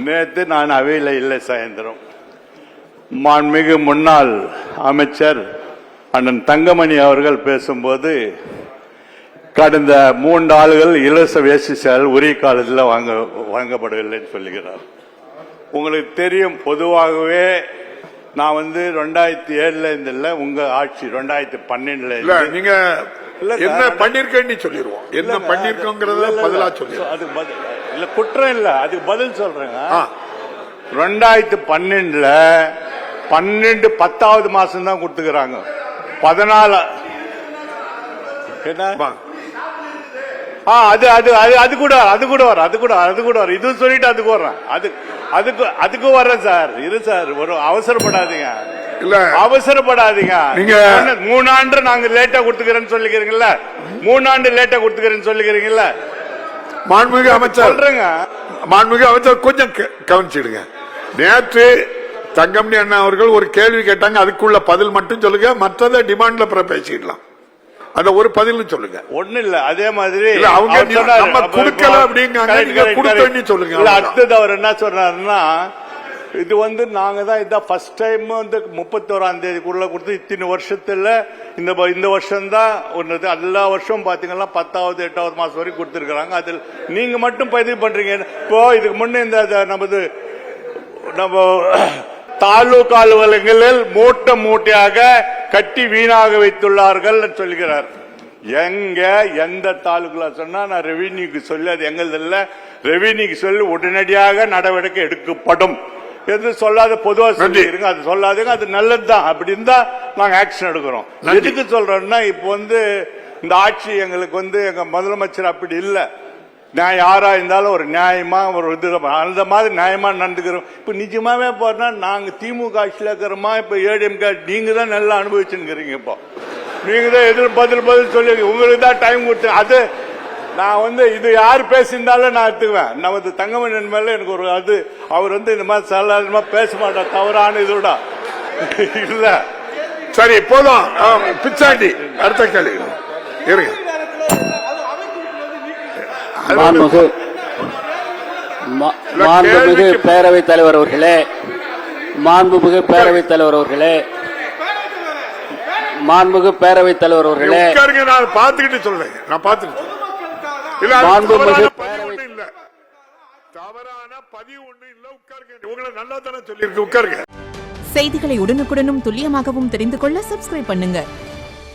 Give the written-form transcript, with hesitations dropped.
நேற்று நான் அவையில் இல்லை. சாயந்தரம் மாண்புமிகு முன்னாள் அமைச்சர் அண்ணன் தங்கமணி அவர்கள் பேசும்போது கடந்த 3 ஆண்டுகள் இலவச வேஷ்டி சேலை உரிய காலத்தில் வாங்கப்படவில்லைன்னு சொல்லுகிறார். உங்களுக்கு தெரியும், பொதுவாகவே நான் 2007 இல்ல உங்க ஆட்சி 2012 நீங்க என்ன பண்ணிருக்கேன்னு சொல்லிடுவோம். என்ன பண்ணிருக்கோங்கிறத பதிலா சொல்லி அது இல்ல குற்றம் இல்ல, அதுக்கு பதில் சொல்றேங்க. 2012 10வது மாசம் தான் கொடுத்துக்கிறாங்க. 14 அது கூட இது சொல்லிட்டு அதுக்கு வர்றேன். அதுக்கு வர்றேன் சார். இரு சார், ஒரு அவசரப்படாதீங்க. இல்ல அவசரப்படாதீங்க. நீங்க 3 ஆண்டு நாங்க லேட்டா கொடுத்துக்கிறேன்னு சொல்லிக்கிறீங்கல்ல, 3 ஆண்டு லேட்டா கொடுத்துக்கிறேன்னு சொல்லிக்கிறீங்கல்ல. மாண்புமிகு அமைச்சர் சொல்றேங்க. மாண்புமிகு அமைச்சர் கொஞ்சம் கவனிச்சிடுங்க. நேற்று தங்கமணி அண்ணா அவர்கள் ஒரு கேள்வி கேட்டாங்க, அதுக்குள்ள பதில் மட்டும் சொல்லுங்க, மற்றதை டிமாண்ட்ல பேசிடலாம். அந்த ஒரு பதில் சொல்லுங்க. ஒண்ணு இல்ல, அதே மாதிரி அவங்க நம்ம கொடுக்கல அப்படிங்க சொல்லுங்க. அடுத்தது அவர் என்ன சொல்றாருன்னா, இது நாங்க தான் இதான் ஃபர்ஸ்ட் டைம் 31ஆம் தேதிக்குள்ள கொடுத்து இத்தனை வருஷத்துல இந்த வருஷம் தான் ஒன்று. எல்லா வருஷம் பாத்தீங்கன்னா 10வது 8வது மாசம் வரைக்கும் கொடுத்திருக்காங்க. அதில் நீங்க மட்டும் பதிவு பண்றீங்க. இப்போ இதுக்கு முன்னே இந்த நம்ம தாலுகா அலுவலகங்களில் மூட்டையாக கட்டி வீணாக வைத்துள்ளார்கள் சொல்கிறார். எங்க எந்த தாலுகா சொன்னா நான் ரெவின்யூக்கு சொல்லி, அது எங்களதில்ல, ரெவின்யூக்கு சொல்லி உடனடியாக நடவடிக்கை எடுக்கப்படும் என்று சொல்லாத பொதுவா சொல்லிருங்க. அது சொல்லாதுங்க, அது நல்லதுதான். அப்படி இருந்தா நாங்க ஆக்ஷன் எடுக்கிறோம். எதுக்கு சொல்றோம்னா, இப்போ இந்த ஆட்சி எங்களுக்கு எங்க முதலமைச்சர் அப்படி இல்ல. நான் யாரா இருந்தாலும் ஒரு நியாயமா ஒரு இது அந்த மாதிரி நியாயமா நடந்துக்கிறோம். இப்ப நிஜமாவே போனா நாங்க திமுக ஆட்சியில் இருக்கிறோமா, இப்ப ஏடிஎம்கே நீங்க தான் நல்லா அனுபவிச்சுருக்கீங்க. இப்போ நீங்க தான் எதிர் பதில் சொல்லி உங்களுக்கு தான் டைம் கொடுத்து, அது நான் இது யார் பேசியிருந்தாலும் நான் எடுத்துக்குவேன். நமது தங்கமணி மேல எனக்கு ஒரு அவர் இந்த மாதிரி சாதாரணமா பேச மாட்டார். தவறான இதோட இல்ல. சரி, போதும். பிச்சாண்டி அடுத்த கேள்வி இருங்க. மாண்புமிகு பேரவைத் தலைவர் அவர்களே, மாண்புமிகு பேரவைத் தலைவர் அவர்களே, மாண்புமிகு பேரவைத் தலைவர் அவர்களே, நான் பார்த்துக்கிட்டு சொல்றேன். நான் பார்த்துக்கிட்டு மாண்புமிகு தவறான பதிவு ஒண்ணு இல்ல. உட்காருங்க. உங்களை நல்லா தானே சொல்லியிருக்கு. உட்காருங்க. செய்திகளை உடனுக்குடனும் துல்லியமாகவும் தெரிந்து கொள்ள சப்ஸ்கிரைப் பண்ணுங்க.